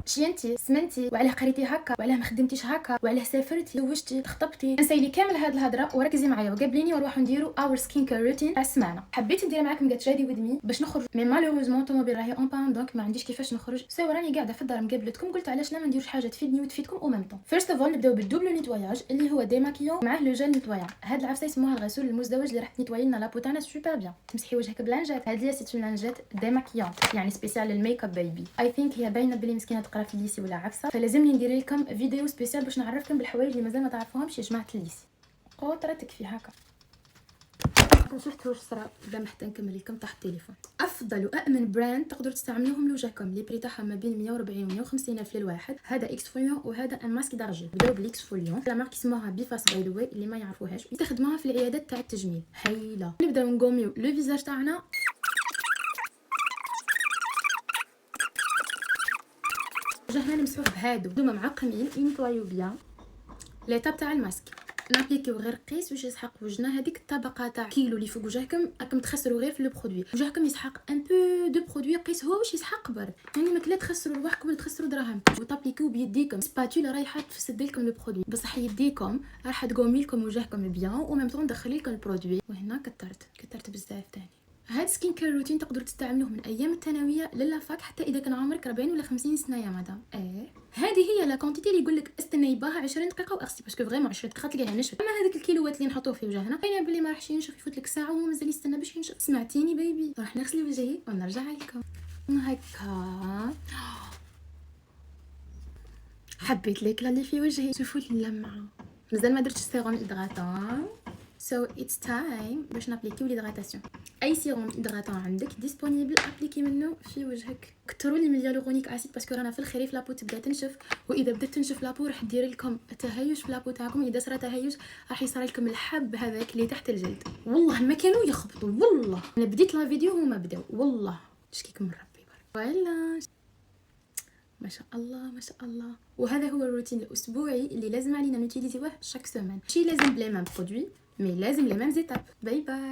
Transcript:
شينتي سمنتي وعلاه قريتي هكا وعلاه ما خدمتيش هكا وعلاه سافرتي زوجتي خطبتي. نسيلي كامل هاد الهضره وركزي معايا وقابليني ونروحو نديرو اور سكين كير روتين تاع السمانه. حبيت ندير معاكم جات ريدي وذ مي باش نخرج، مي مالوروزمون الطوموبيل راهي اون بان دونك ما عنديش كيفاش نخرج. سو راني قاعده في الدار مقابلتكم، قلت علاش لا ما نديروش حاجه تفيدني وتفيدكم او ميم طون. فيرست اوف اول نبداو بالدوبل نيتواياج اللي هو ديماكيون معاه لو جيل نيتوايان. هاد العفسه يسموها الغسول المزدوج اللي راح تنيتواي لنا لابو تاعنا سوبر بيان. تمسحي وجهك بلانجات، هاد لي سيت لانجات ديماكيون يعني سبيسيال للميك اب بيبي. اي ثينك هي باينه بلي مسكينه تقرا في الليسي ولا عفسه، فلازمني ندير لكم فيديو سبيسيال باش نعرفكم بالحوايج اللي مازال ما تعرفوهمش يا جماعه الليسي. قطره تكفي هكا. شفت واش صرا بلا حتى نكمل لكم تحت التليفون. افضل وامن براند تقدروا تستعملوهم لوجهكم، لي بري تاعهم ما بين 140 و 150 الف للواحد. هذا اكسفوليون وهذا ان ماسك دارجل. بداو بالاكسفوليون، لا مارك اسمها بيفاس باي ذا واي اللي ما يعرفوهاش يستخدموها في العيادات تاع التجميل، هايله. نبداو نقوميو لو فيزاج تاعنا. وجهنا نمسحوه بهادو دوما معقمين ينطويو بيان. ليطاب تاع الماسك نابليكيو غير قيس واش يسحق وجهنا. هذيك الطبقه تاع كيلو اللي فوق وجهكم راكم تخسروا غير في لو برودوي. وجهكم يسحق ان بو دو برودوي قيس هو واش يسحق برك، يعني ما كلا تخسروا رواحكم ولا تخسروا دراهمكم. وطابليكيو بيديكم سباتولا رايحه تفسد لكم لو برودوي، بصح يديكم راح تقومي لكم وجهكم بيان وميم طون تدخلي لكم البرودوي. وهنا كترت بزاف تاني. هاد سكين كير روتين تقدروا تستعملوه من ايام الثانويه للافاك حتى اذا كان عمرك 40 ولا 50 سنه يا مدام. هذه هي لا كونتيتي اللي يقول لك استني باها 20 دقيقه واغسلي، باسكو فريمون 20 دقيقه تلقاها نشفت. اما هذيك الكيلوات اللي نحطوه في وجهنا باينه بلي ما راحش ينشف، يفوت لك ساعه وهو مازال يستنى باش ينشف. سمعتيني بيبي؟ راح نغسل وجهي ونرجع لكم هكا. حبيت ليك اللي في وجهي، شوفوا اللمعه. مازال ما درتش سيروم هيدراتون، سو اتس تايم باش نابليكيو ليدغاتاسيون. اي سيروم هيدراتون عندك ديسپونيبل ابليكي منه في وجهك. كثروا لي من الهيالورونيك اسيد باسكو رانا في الخريف لابو تبدا تنشف، واذا بدات تنشف لابو راح دير لكم تهيج في لابو تاعكم. اذا صرا تهيج راح يصير لكم الحب هذاك اللي تحت الجلد. والله ما كانوا يخبطوا، والله انا بديت لا فيديو هما بداو، والله تشكيكم من ربي برك. ولا ما شاء الله ما شاء الله. وهذا هو الروتين الاسبوعي اللي لازم علينا نوتيليزيوه شاك سيمين. ماشي لازم بلي ميم برودوي مي لازم لي ميم زيتاب. باي باي.